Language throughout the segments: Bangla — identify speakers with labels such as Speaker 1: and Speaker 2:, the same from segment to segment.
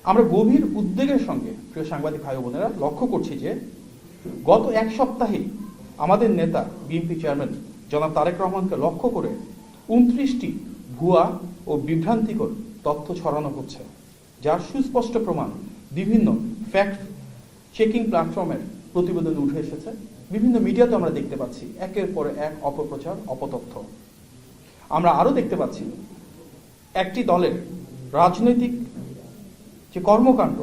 Speaker 1: আমরা গভীর উদ্বেগের সঙ্গে প্রিয় সাংবাদিক ভাই বোনেরা লক্ষ্য করছি যে গত এক সপ্তাহে আমাদের নেতা বিএনপি চেয়ারম্যান জনাব তারেক রহমানকে লক্ষ্য করে 29টি ভুয়া ও বিভ্রান্তিকর তথ্য ছড়ানো হচ্ছে, যার সুস্পষ্ট প্রমাণ বিভিন্ন ফ্যাক্ট চেকিং প্ল্যাটফর্মের প্রতিবেদন উঠে এসেছে। বিভিন্ন মিডিয়াতে আমরা দেখতে পাচ্ছি একের পর এক অপপ্রচার, অপতথ্য। আমরা আরও দেখতে পাচ্ছি একটি দলের রাজনৈতিক যে কর্মকাণ্ড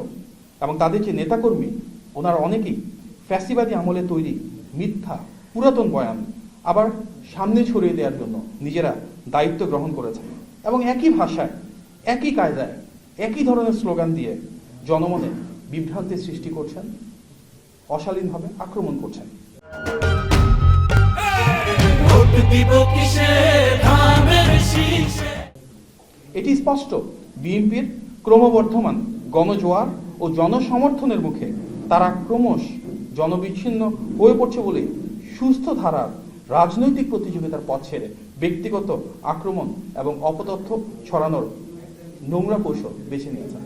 Speaker 1: এবং তাদের যে নেতাকর্মী, ওনারা অনেকেই ফ্যাসিবাদী আমলে তৈরি মিথ্যা পুরাতন বয়ান আবার সামনে ছড়িয়ে দেওয়ার জন্য নিজেরা দায়িত্ব গ্রহণ করেছেন এবং একই ভাষায়, একই কায়দায়, একই ধরনের স্লোগান দিয়ে জনমনে বিভ্রান্তির সৃষ্টি করছেন, অশালীনভাবে আক্রমণ করছেন। এটি স্পষ্ট বিএনপির ক্রমবর্ধমান গণজোয়ার ও জনসমর্থনের মুখে তারা ক্রমশ জনবিচ্ছিন্ন হয়ে পড়ছে বলে সুস্থ ধারার রাজনৈতিক প্রতিযোগিতার পথ ছেড়ে ব্যক্তিগত আক্রমণ এবং অপতথ্য ছড়ানোর নোংরা কৌশল বেছে নিয়েছেন।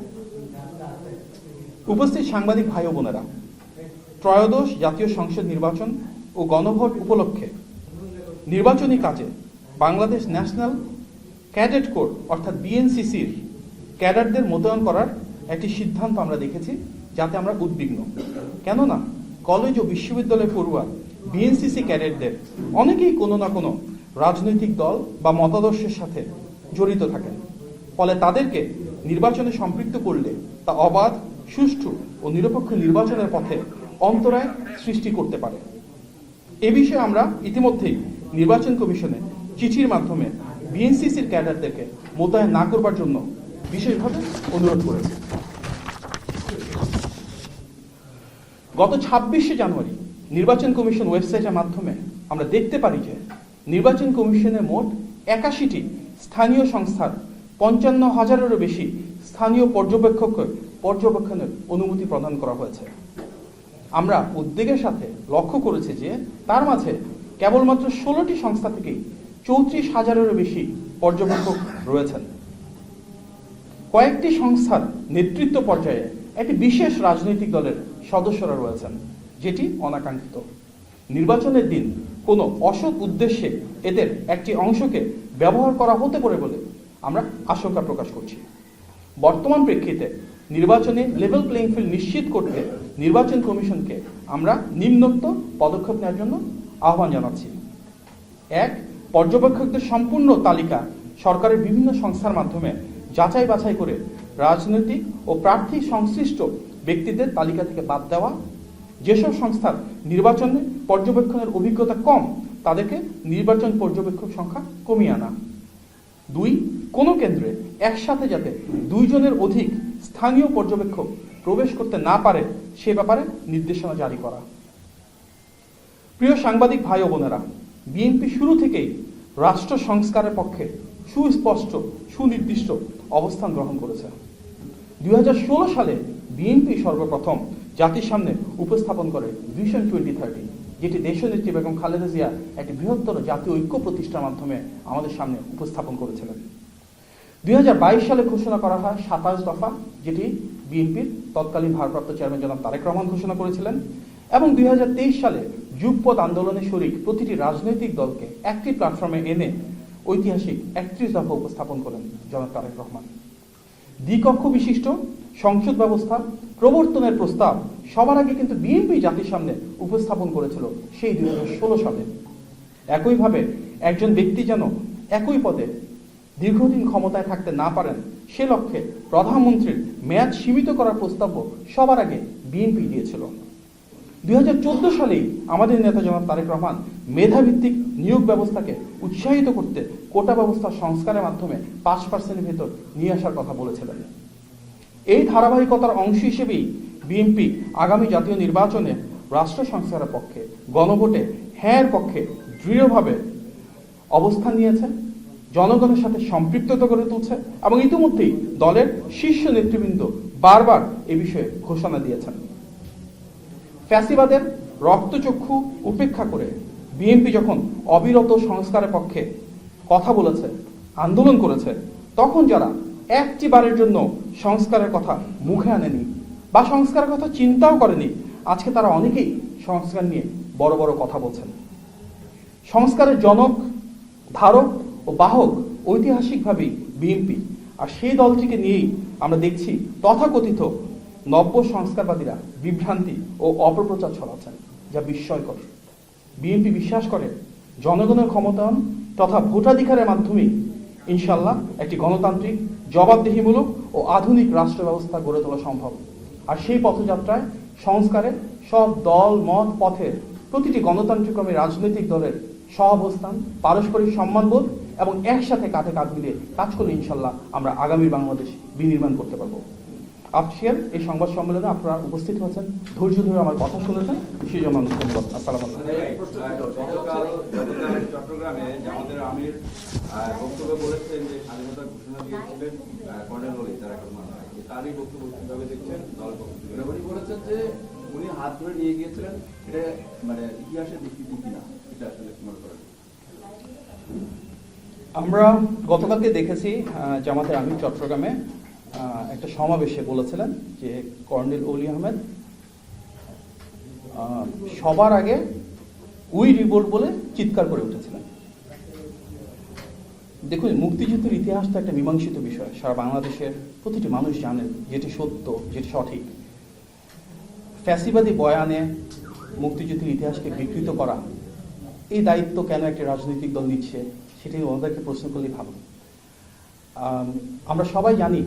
Speaker 1: উপস্থিত সাংবাদিক ভাই ও বোনেরা, ত্রয়োদশ জাতীয় সংসদ নির্বাচন ও গণভোট উপলক্ষে নির্বাচনী কাজে বাংলাদেশ ন্যাশনাল ক্যাডেট কোর অর্থাৎ বিএনসিসির ক্যাডারদের মোতায়েন করার একটি সিদ্ধান্ত আমরা দেখেছি, যাতে আমরা উদ্বিগ্ন। কেননা কলেজ ও বিশ্ববিদ্যালয় পড়ুয়া বিএনসিসি ক্যাডেটদের অনেকেই কোনো না কোনো রাজনৈতিক দল বা মতাদর্শের সাথে জড়িত থাকেন। ফলে তাদেরকে নির্বাচনে সম্পৃক্ত করলে তা অবাধ, সুষ্ঠু ও নিরপেক্ষ নির্বাচনের পথে অন্তরায় সৃষ্টি করতে পারে। এ বিষয়ে আমরা ইতিমধ্যেই নির্বাচন কমিশনে চিঠির মাধ্যমে বিএনসিসির ক্যাডারদেরকে মোতায়েন না করবার জন্য বিশেষভাবে অনুরোধ করেছি। গত 26শে জানুয়ারি নির্বাচন কমিশন ওয়েবসাইটের মাধ্যমে আমরা দেখতে পারি যে নির্বাচন কমিশনের মোট 81টি স্থানীয় সংস্থার 55,000-এরও বেশি স্থানীয় পর্যবেক্ষণের অনুমতি প্রদান করা হয়েছে। আমরা উদ্বেগের সাথে লক্ষ্য করেছি যে তার মাঝে কেবলমাত্র 16টি সংস্থা থেকেই 34,000-এরও বেশি পর্যবেক্ষক রয়েছেন। কয়েকটি সংস্থার নেতৃত্ব পর্যায়ে একটি বিশেষ রাজনৈতিক দলের সদস্যরা রয়েছেন, যেটি অনাকাঙ্ক্ষিত। নির্বাচনের দিন কোনো অসৎ উদ্দেশ্যে এদের একটি অংশকে ব্যবহার করা হতে পারে বলে আমরা আশঙ্কা প্রকাশ করছি। বর্তমান প্রেক্ষিতে নির্বাচনে লেভেল প্লেইং ফিল্ড নিশ্চিত করতে নির্বাচন কমিশনকে আমরা নিম্নোক্ত পদক্ষেপ নেওয়ার জন্য আহ্বান জানাচ্ছি। 1. পর্যবেক্ষকদের সম্পূর্ণ তালিকা সরকারের বিভিন্ন সংস্থার মাধ্যমে যাচাই বাছাই করে রাজনৈতিক ও প্রার্থী সংশ্লিষ্ট ব্যক্তিদের তালিকা থেকে বাদ দেওয়া। যেসব সংস্থার নির্বাচনে পর্যবেক্ষণের অভিজ্ঞতা কম, তাদেরকে নির্বাচন পর্যবেক্ষক সংখ্যা কমিয়ে আনা। 2. কোনো কেন্দ্রে একসাথে যাতে 2 জনের অধিক স্থানীয় পর্যবেক্ষক প্রবেশ করতে না পারে সে ব্যাপারে নির্দেশনা জারি করা। প্রিয় সাংবাদিক ভাই ও বোনেরা, বিএনপি শুরু থেকেই রাষ্ট্র সংস্কারের পক্ষে সুস্পষ্ট, সুনির্দিষ্ট অবস্থান গ্রহণ করেছে। 2016 সালে বিএনপি সর্বপ্রথম জাতির সামনে উপস্থাপন করে ভিশন 2030, যেটি দেশনেত্রী বেগম খালেদা জিয়া একটি বৃহত্তর জাতীয় ঐক্য প্রতিষ্ঠার মাধ্যমে আমাদের সামনে উপস্থাপন করেছিলেন। 2022 সালে ঘোষণা করা হয় 27 দফা, যেটি বিএনপির তৎকালীন ভারপ্রাপ্ত চেয়ারম্যান জনাব তারেক রহমান ঘোষণা করেছিলেন, এবং 2023 সালে যুগপৎ আন্দোলনে শরিক প্রতিটি রাজনৈতিক দলকে একটি প্ল্যাটফর্মে এনে ঐতিহাসিক 31 দফা উপস্থাপন করেন জনাব তারেক রহমান। দ্বিকক্ষ বিশিষ্ট সংসদ ব্যবস্থা প্রবর্তনের প্রস্তাব সবার আগে কিন্তু বিএনপি জাতির সামনে উপস্থাপন করেছিল সেই 2016 সালে। একইভাবে একজন ব্যক্তি যেন একই পদে দীর্ঘদিন ক্ষমতায় থাকতে না পারেন, সে লক্ষ্যে প্রধানমন্ত্রীর মেয়াদ সীমিত করার প্রস্তাব সবার আগে বিএনপি দিয়েছিল। 2014 সালেই আমাদের নেতা জনাব তারেক রহমান মেধাভিত্তিক নিয়োগ ব্যবস্থাকে উৎসাহিত করতে কোটা ব্যবস্থা সংস্কারের মাধ্যমে 5% ভেতর নিয়ে আসার কথা বলেছিলেন। এই ধারাবাহিকতার অংশ হিসেবেই বিএনপি আগামী জাতীয় নির্বাচনে রাষ্ট্র সংস্কারের পক্ষে, গণভোটে হ্যাঁ পক্ষে দৃঢ়ভাবে অবস্থান নিয়েছে, জনগণের সাথে সম্পৃক্ততা গড়ে তুলছে এবং ইতিমধ্যেই দলের শীর্ষ নেতৃবৃন্দ বারবার এ বিষয়ে ঘোষণা দিয়েছেন। ফ্যাসিবাদের রক্তচক্ষু উপেক্ষা করে বিএনপি যখন অবিরত সংস্কারের পক্ষে কথা বলেছে, আন্দোলন করেছে, তখন যারা একটি বারের জন্য সংস্কারের কথা মুখে আনেনি বা সংস্কারের কথা চিন্তাও করেনি। আজকে তারা অনেকেই সংস্কার নিয়ে বড় বড় কথা বলছেন। সংস্কারের জনক, ধারক ও বাহক ঐতিহাসিকভাবেই বিএনপি, আর সেই দলটিকে নিয়েই আমরা দেখছি তথাকথিত নব্য সংস্কারবাদীরা বিভ্রান্তি ও অপপ্রচার ছড়াচ্ছেন, যা বিস্ময়কর। বিএনপি বিশ্বাস করে জনগণের ক্ষমতায়ন তথা ভোটাধিকারের মাধ্যমে ইনশাল্লাহ একটি গণতান্ত্রিক, জবাবদিহিমূলক ও আধুনিক রাষ্ট্র ব্যবস্থা গড়ে তোলা সম্ভব। আর সেই পথযাত্রায় সংস্কারে সব দল, মত, পথের প্রতিটি গণতান্ত্রিকমী রাজনৈতিক দলের সহাবস্থান, পারস্পরিক সম্মানবোধ এবং একসাথে কাঁধে কাঁধ মিলিয়ে কাজ করলে ইনশাল্লাহ আমরা আগামী বাংলাদেশ বিনির্মাণ করতে পারবো। আজকের এই সংবাদ সম্মেলনে আপনারা উপস্থিত হয়েছেন, ধৈর্য ধরে আমার কথা শুনেছেন, সেই জন্য আমি ধন্যবাদ। আসসালামু আলাইকুম।
Speaker 2: চট্টগ্রামে আমাদের আমির বক্তব্য বলেছেন যে স্বাধীনতা ঘোষণা দিয়েছিলেন কর্নেল ওলি, তারই বক্তব্য কিভাবে দেখছেন? দল উনি বলেছেন যে উনি হাত ধরে নিয়ে গিয়েছিলেন, এটা মানে ইতিহাসের ভিত্তিতে কিনা, এটা আসলে মনে করেন?
Speaker 1: আমরা গতকালকে দেখেছি জামাতের আমির চট্টগ্রামে একটা সমাবেশে বলেছিলেন যে কর্নেল ওলি আহমেদ সবার আগে উই রিভোল্ট বলে চিৎকার করে উঠেছিলেন। দেখুন, মুক্তিযুদ্ধের ইতিহাস তো একটা মীমাংসিত বিষয়, সারা বাংলাদেশের প্রতিটি মানুষ জানেন যেটি সত্য, যেটি সঠিক। ফ্যাসিবাদী বয়ানে মুক্তিযুদ্ধের ইতিহাসকে বিকৃত করা, এই দায়িত্ব কেন একটি রাজনৈতিক দল নিচ্ছে সেটি ওনাদেরকে প্রশ্ন করলেই ভালো। আমরা সবাই জানি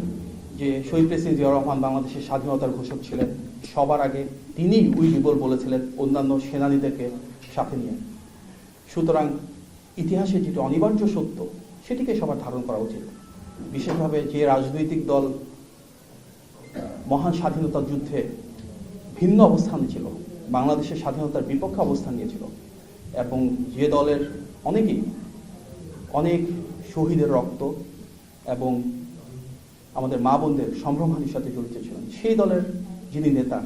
Speaker 1: যে শহীদ প্রেসিডেন্ট জিয়াউর রহমান বাংলাদেশের স্বাধীনতার ঘোষক ছিলেন। সবার আগে তিনি উই রিভোল্ট বলেছিলেন অন্যান্য সেনানীদেরকে সাথে নিয়ে। সুতরাং ইতিহাসে যেটি অনিবার্য সত্য সেটিকে সবার ধারণ করা উচিত। বিশেষভাবে যে রাজনৈতিক দল মহান স্বাধীনতা যুদ্ধে ভিন্ন অবস্থান ছিল, বাংলাদেশের স্বাধীনতার বিপক্ষে অবস্থান নিয়েছিল, এবং যে দলের অনেক শহীদের রক্ত এবং আমাদের মা বোনদের সম্ভ্রমহানির সাথে জড়িত ছিলেন, সেই দলের যিনি নেতা,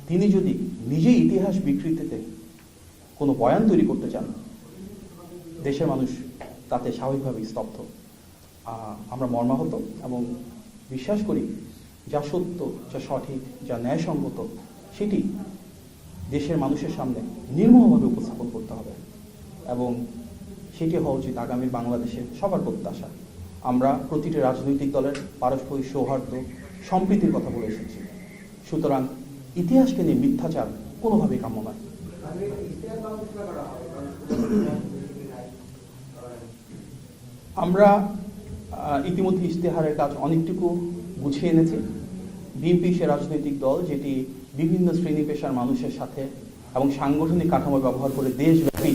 Speaker 1: তিনি যদি নিজেই ইতিহাস বিকৃতিতে কোনো বয়ান তৈরি করতে চান, দেশের মানুষ তাতে স্বাভাবিকভাবেই স্তব্ধ। আমরা মর্মাহত এবং বিশ্বাস করি যা সত্য, যা সঠিক, যা ন্যায়সঙ্গত সেটি দেশের মানুষের সামনে নির্মমভাবে উপস্থাপন করতে হবে, এবং সেটি হওয়া উচিত আগামী বাংলাদেশের সবার প্রত্যাশা। আমরা প্রতিটি রাজনৈতিক দলের পারস্পরিক সৌহার্দ্য, সম্প্রীতির কথা বলে এসেছি। সুতরাং ইতিহাসকে নিয়ে মিথ্যাচার কোনোভাবেই কাম্য নয়। আমরা ইতিমধ্যে ইশতেহারের কাজ অনেকটুকু গুছিয়ে এনেছি। বিএনপি সে রাজনৈতিক দল যেটি বিভিন্ন শ্রেণী পেশার মানুষের সাথে এবং সাংগঠনিক কাঠামো ব্যবহার করে দেশব্যাপী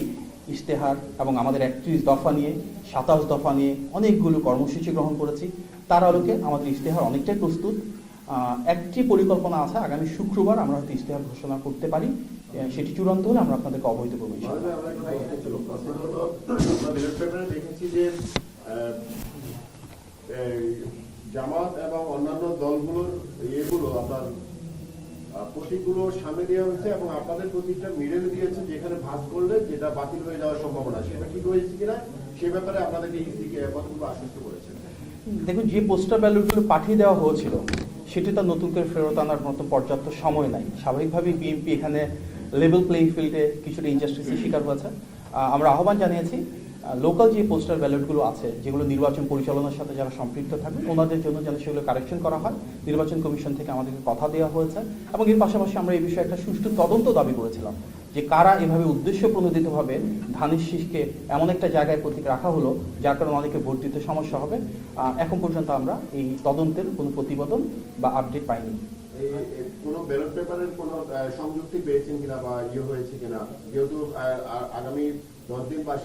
Speaker 1: ইশতেহার এবং আমাদের 31 দফা নিয়ে, 27 দফা নিয়ে অনেকগুলো কর্মসূচি গ্রহণ করেছি। তার আলোকে আমাদের ইশতেহার অনেকটাই প্রস্তুত। একটি পরিকল্পনা আছে, আগামী শুক্রবার আমরা হয়তো ইশতেহার ঘোষণা করতে পারি। সেটি চূড়ান্ত হলে আমরা আপনাদেরকে অবহিত করবো।
Speaker 3: দেখেছি যে জামাত এবং অন্যান্য দলগুলোর ইয়েগুলো আপনার প্রতীকগুলো সামনে দেওয়া হয়েছে এবং আপনাদের প্রতীকটা মিডলে দিয়েছে, যেখানে ভাগ করলে যেটা বাতিল হয়ে যাওয়ার সম্ভাবনা, সেটা ঠিক হয়েছে কিনা সে ব্যাপারে আপনাদেরকে ইসিকে কতগুলো আশ্বস্ত করেছেন?
Speaker 1: দেখুন, যে পোস্টাল ব্যালটগুলো পাঠিয়ে দেওয়া হয়েছিল সেটি তো নতুন করে ফেরত আনার মতো পর্যাপ্ত সময় নাই। স্বাভাবিকভাবেই বিএনপি এখানে লেভেল প্লেইং ফিল্ডে কিছুটা ইনজাস্টিসের শিকার হয়েছে। আমরা আহ্বান জানিয়েছি লোকাল যে পোস্টাল ব্যালটগুলো আছে, যেগুলো নির্বাচন পরিচালনার সাথে যারা সম্পৃক্ত থাকবে, ওনাদের জন্য যেন সেগুলো কারেকশন করা হয়। নির্বাচন কমিশন থেকে আমাদেরকে কথা দেওয়া হয়েছে, এবং এর পাশাপাশি আমরা এই বিষয়ে একটা সুষ্ঠু তদন্ত দাবি করেছিলাম যে কারা এভাবে উদ্দেশ্য প্রণোদিতভাবে ধানের শীষকে এমন একটা জায়গায় প্রতীক রাখা হলো যার কারণে অনেকে ভোট দিতে সমস্যা হবে। এখন পর্যন্ত আমরা এই তদন্তের কোনো প্রতিবেদন বা আপডেট পাইনি।
Speaker 3: কোনো ব্যালট পেপারের কোনো সংযুক্তি পেয়েছেন কিনা বা ইয়ে হয়েছে কিনা, যেহেতু আগামী 10 দিন বা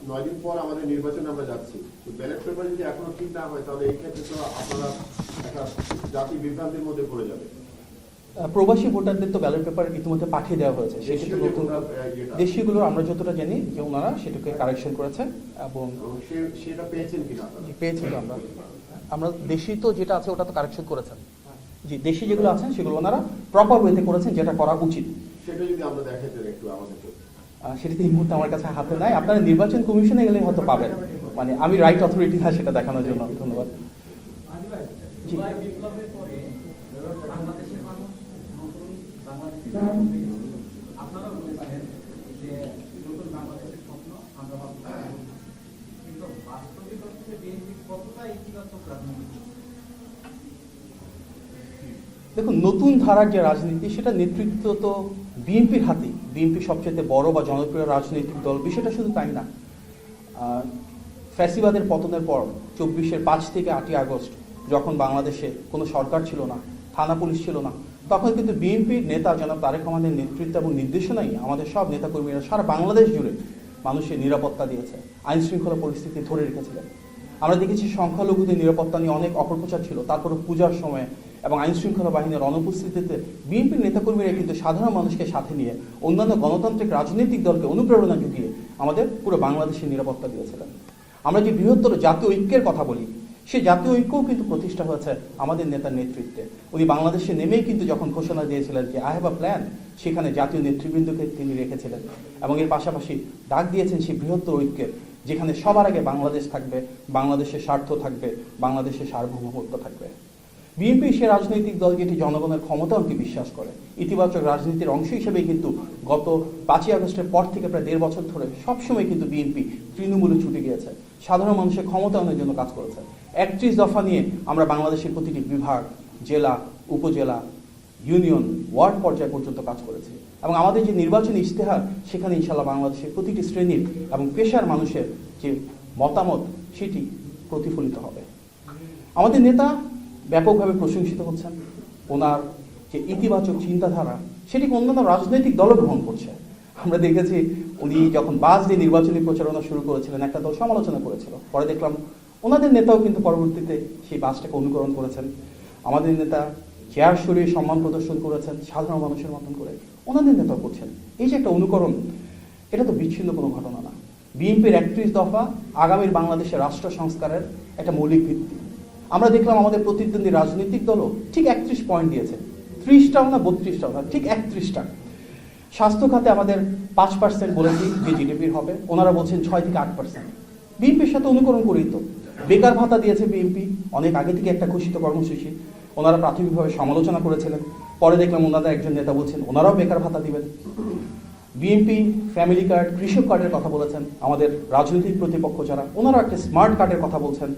Speaker 3: 9 দিন পর আমাদের নির্বাচনে আমরা যাচ্ছি, তো ব্যালট পেপার যদি এখনো ঠিক না হয় তাহলে এই ক্ষেত্রে তো আপনারা একটা জাতি বিভ্রান্তির মধ্যে পড়ে যাবে।
Speaker 1: প্রবাসী ভোটারদের তো ব্যালট পেপার ইতিমধ্যে পাঠিয়ে দেওয়া হয়েছে, সেটি তো নতুন। দেশীয়গুলো আমরা যতটা জানি যে ওনারা সেটাকে কারেকশন করেছে এবং
Speaker 3: সেটা পেয়েছেন কিনা?
Speaker 1: পেয়েছি তো আমরা দেশি তো যেটা আছে ওটা তো কারেকশন করেছেন। জি, দেশি যেগুলো আছেন সেগুলো ওনারা প্রপার ওয়েতে করেছেন, যেটা করা উচিত।
Speaker 3: সেটা যদি আমরা দেখাতে একটু আমাদেরকে,
Speaker 1: সেটি এই মুহূর্তে আমার কাছে হাতে নাই, আপনারা নির্বাচন কমিশনে গেলে হয়তো পাবেন। মানে আমি রাইট অথরিটি না সেটা দেখানোর জন্য ধন্যবাদ। জি।
Speaker 4: জুলাই বিপ্লবের পরে বাংলাদেশের মানুষ নতুন বাংলাদেশের আপনারা বলেছেন যে নতুন বাংলাদেশের স্বপ্ন আমরা ভাবতে পারি। কিন্তু বাস্তবিক হচ্ছে বিএনপি কতটা ইতিবাচক রাজনীতি?
Speaker 1: দেখুন, নতুন ধারার যে রাজনীতি সেটা নেতৃত্ব তো বিএনপির হাতেই। বিএনপি সবচেয়ে বড় বা জনপ্রিয় রাজনৈতিক দল, বিষয়টা শুধু তাই না। ফ্যাসিবাদের পতনের পর 24-এর 5 থেকে 8ই আগস্ট যখন বাংলাদেশে কোনো সরকার ছিল না, থানা পুলিশ ছিল না, তখন কিন্তু বিএনপির নেতা জনাব তারেক রহমানের নেতৃত্ব এবং নির্দেশনাই আমাদের সব নেতাকর্মীরা সারা বাংলাদেশ জুড়ে মানুষের নিরাপত্তা দিয়েছে, আইন শৃঙ্খলা পরিস্থিতি ধরে রেখেছিলেন। আমরা দেখেছি সংখ্যালঘুদের নিরাপত্তা নিয়ে অনেক অপপ্রচার ছিল, তারপরে পূজার সময় এবং আইন শৃঙ্খলা বাহিনীর অনুপস্থিতিতে বিএনপির নেতাকর্মীরা কিন্তু সাধারণ মানুষকে সাথে নিয়ে অন্যান্য গণতান্ত্রিক রাজনৈতিক দলকে অনুপ্রেরণা জুগিয়ে আমাদের পুরো বাংলাদেশের নিরাপত্তা দিয়েছিলেন। আমরা যে বৃহত্তর জাতীয় ঐক্যের কথা বলি, সেই জাতীয় ঐক্যও কিন্তু প্রতিষ্ঠা হয়েছে আমাদের নেতার নেতৃত্বে। উনি বাংলাদেশে নেমেই কিন্তু যখন ঘোষণা দিয়েছিলেন যে আই হ্যাভ আ প্ল্যান, সেখানে জাতীয় নেতৃবৃন্দকে তিনি রেখেছিলেন এবং এর পাশাপাশি ডাক দিয়েছেন সেই বৃহত্তর ঐক্যের, যেখানে সবার আগে বাংলাদেশ থাকবে, বাংলাদেশের স্বার্থ থাকবে, বাংলাদেশের সার্বভৌমত্ব থাকবে। বিএনপি সে রাজনৈতিক দল যেটি জনগণের ক্ষমতায়নকে বিশ্বাস করে, ইতিবাচক রাজনীতির অংশ হিসেবেই কিন্তু গত 5ই আগস্টের পর থেকে প্রায় 1.5 বছর ধরে সবসময় কিন্তু বিএনপি তৃণমূলে ছুটে গিয়েছে, সাধারণ মানুষের ক্ষমতায়নের জন্য কাজ করেছে। 31 দফা নিয়ে আমরা বাংলাদেশের প্রতিটি বিভাগ, জেলা, উপজেলা, ইউনিয়ন, ওয়ার্ড পর্যায় পর্যন্ত কাজ করেছি এবং আমাদের যে নির্বাচনী ইশতেহার, সেখানে ইনশাল্লাহ বাংলাদেশের প্রতিটি শ্রেণীর এবং পেশার মানুষের যে মতামত সেটি প্রতিফলিত হবে। আমাদের নেতা ব্যাপকভাবে প্রশংসিত হচ্ছেন, ওনার যে ইতিবাচক চিন্তাধারা সেটিকে অন্যান্য রাজনৈতিক দলও গ্রহণ করছে। আমরা দেখেছি উনি যখন বাস দিয়ে নির্বাচনী প্রচারণা শুরু করেছিলেন, একটা দল সমালোচনা করেছিল, পরে দেখলাম ওনাদের নেতাও কিন্তু পরবর্তীতে সেই বাসটাকে অনুকরণ করেছেন। আমাদের নেতা চেয়ার সরিয়ে সম্মান প্রদর্শন করেছেন সাধারণ মানুষের মতন করে, ওনাদের নেতাও করছেন। এই যে একটা অনুকরণ, এটা তো বিচ্ছিন্ন কোনো ঘটনা না। বিএনপির 31 দফা আগামীর বাংলাদেশের রাষ্ট্র সংস্কারের একটা মৌলিক ভিত্তি। আমরা দেখলাম আমাদের প্রতিদ্বন্দ্বী রাজনৈতিক দলও ঠিক 31 পয়েন্ট দিয়েছে, 30টাও না 32টাও না, ঠিক 31টা। স্বাস্থ্য খাতে আমাদের 5% বলেছি যে জিডিপির হবে, ওনারা বলছেন 6 থেকে 8%। বিএনপির সাথে অনুকরণ করেই তো বেকার ভাতা দিয়েছে বিএনপি, অনেক আগে থেকে একটা ঘোষিত কর্মসূচি। ওনারা প্রাথমিকভাবে সমালোচনা করেছিলেন, পরে দেখলাম ওনাদের একজন নেতা বলছেন ওনারাও বেকার ভাতা দিবেন। বিএনপি ফ্যামিলি কার্ড, কৃষক কার্ডের কথা বলেছেন। আমাদের রাজনৈতিক প্রতিপক্ষ যারা, ওনারা একটা স্মার্ট কার্ডের কথা বলছেন।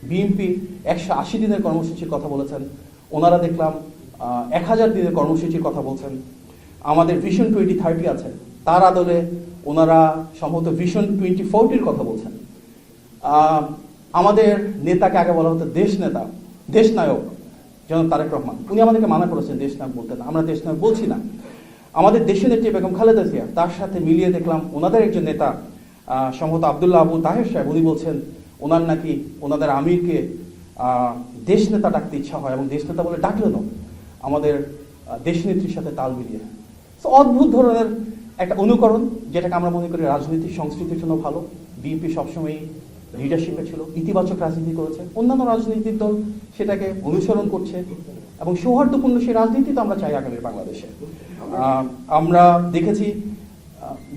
Speaker 1: বিএনপি 180 দিনের কর্মসূচির কথা বলেছেন, ওনারা দেখলাম 1000 দিনের কর্মসূচির কথা বলছেন। আমাদের ভিশন 2030 আছে, তার আদলে ওনারা সম্ভবত ভিশন 2040-র কথা বলছেন। আমাদের নেতাকে আগে বলা হতো দেশ নেতা, দেশ নায়ক জনাব তারেক রহমান, উনি আমাদেরকে মানা করেছেন দেশ নায়ক বলতে না, আমরা দেশ নায়ক বলছি না। আমাদের দেশের নেত্রী বেগম খালেদা জিয়া, তার সাথে মিলিয়ে দেখলাম ওনাদের একজন নেতা সম্ভবত আব্দুল্লাহ আবু তাহের সাহেব, উনি বলছেন ওনার নাকি ওনাদের আমিরকে দেশ নেতা ডাকতে ইচ্ছা হয় এবং দেশ নেতা বলে ডাকলেন আমাদের দেশনেত্রীর সাথে তাল মিলিয়ে। তো অদ্ভুত ধরনের একটা অনুকরণ, যেটাকে আমরা মনে করি রাজনৈতিক সংস্কৃতির জন্য ভালো। বিএনপি সবসময় লিডারশিপে ছিল, ইতিবাচক রাজনীতি করেছে, অন্যান্য রাজনৈতিক দল সেটাকে অনুসরণ করছে এবং সৌহার্দ্যপূর্ণ সেই রাজনীতি তো আমরা চাই আগামী বাংলাদেশে। আমরা দেখেছি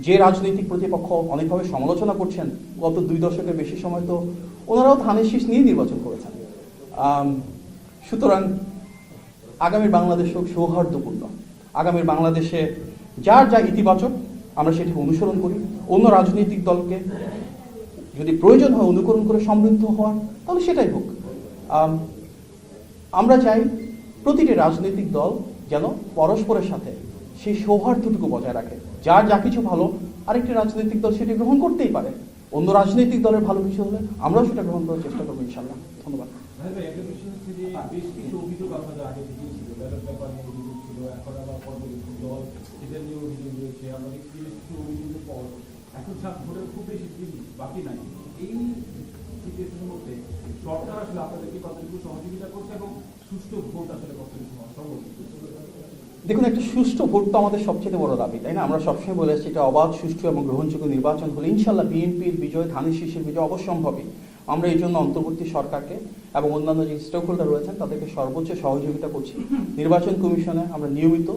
Speaker 1: যে রাজনৈতিক প্রতিপক্ষ অনেকভাবে সমালোচনা করছেন, গত 2 দশকের বেশি সময় তো ওনারাও ধানের শীষ নিয়ে নির্বাচন করেছেন। সুতরাং আগামীর বাংলাদেশ হোক সৌহার্দ্যপূর্ণ, আগামীর বাংলাদেশে যার যা ইতিবাচক আমরা সেটিকে অনুসরণ করি, অন্য রাজনৈতিক দলকে যদি প্রয়োজন হয় অনুকরণ করে সমৃদ্ধ হওয়ার, তাহলে সেটাই হোক। আমরা চাই প্রতিটি রাজনৈতিক দল যেন পরস্পরের সাথে সেই সৌহার্দ্যটুকু বজায় রাখে। যার যা কিছু ভালো আরেকটি রাজনৈতিক দল সেটি গ্রহণ করতেই পারে, অন্য রাজনৈতিক দলের ভালো কিছু হলে আমরাও সেটা গ্রহণ করার চেষ্টা করবো ইনশাল্লাহ। ধন্যবাদ।
Speaker 5: একটা বিষয় হচ্ছে যে বেশ কিছু অভিযোগ আপনাদের আগে থেকেই ছিল, ব্যালট পেপার নিয়ে অভিযোগ ছিল, এখন আবার পরবর্তী দল এটা নিয়ে অভিযোগ রয়েছে। আমরা দেখছি বেশ কিছু অভিযোগের পর এখন ভোটের খুব বেশি দিন বাকি নাই। এই সিচুয়েশনের মধ্যে সরকার আসলে আপনাদেরকে কতটুকু সহযোগিতা করছে এবং সুষ্ঠু ভোট আসলে কতটুকু সম্ভব?
Speaker 1: দেখুন, একটা সুষ্ঠু ভোট তো আমাদের সবচেয়ে বড় দাবি, তাই না? আমরা সবসময় বলে আসছি এটা অবাধ, সুষ্ঠু এবং গ্রহণযোগ্য নির্বাচন হলে ইনশাল্লাহ বিএনপির বিজয়, ধানের শীষের বিজয় অবশ্যম্ভাবী। আমরা এই জন্য অন্তর্বর্তী সরকারকে এবং অন্যান্য যে স্টেক হোল্ডার রয়েছেন তাদেরকে সর্বোচ্চ সহযোগিতা করছি। নির্বাচন কমিশনে আমরা নিয়মিত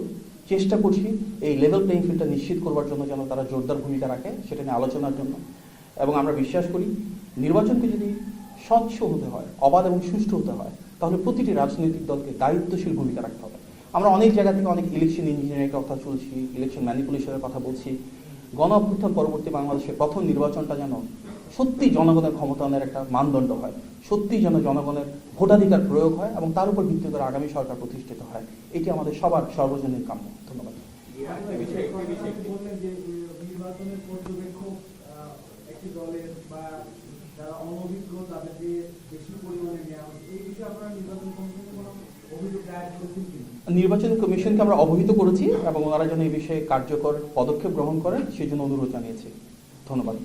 Speaker 1: চেষ্টা করছি এই লেভেল প্লেইং ফিল্ডটা নিশ্চিত করবার জন্য, যেন তারা জোরদার ভূমিকা রাখে সেটা নিয়ে আলোচনার জন্য। এবং আমরা বিশ্বাস করি নির্বাচনকে যদি স্বচ্ছ হতে হয়, অবাধ এবং সুষ্ঠু হতে হয়, তাহলে প্রতিটি রাজনৈতিক দলকে দায়িত্বশীল ভূমিকা রাখতে হবে। আমরা অনেক জায়গা থেকে অনেক ইলেকশন ইঞ্জিনিয়ারিংয়ের কথা চলছি, ইলেকশন ম্যানিপুলেশনের কথা বলছি। গণ অভ্যুত্থান পরবর্তী বাংলাদেশের প্রথম নির্বাচনটা যেন সত্যি জনগণের ক্ষমতায়নের একটা মানদণ্ড হয়, সত্যি যেন জনগণের ভোটাধিকার প্রয়োগ হয় এবং তার উপর ভিত্তি করে আগামী সরকার প্রতিষ্ঠিত হয়। এটি আমাদের সবার সর্বজনীন কাম্য। ধন্যবাদ।
Speaker 5: বললেন যে নির্বাচনের পর্যবেক্ষক একটি দলের বা যারা অনভিজ্ঞ তাদের দিয়ে বেশি পরিমাণে নেওয়া হচ্ছে, এই বিষয়ে আপনারা নির্বাচন কমিশনে কোনো অভিযোগ দায়ের করেছেন কিনা?
Speaker 1: নির্বাচন কমিশনকে আমরা অবহিত করেছি এবং ওনারা যেন এই বিষয়ে কার্যকর পদক্ষেপ গ্রহণ করেন সেই জন্য অনুরোধ জানিয়েছি। ধন্যবাদ।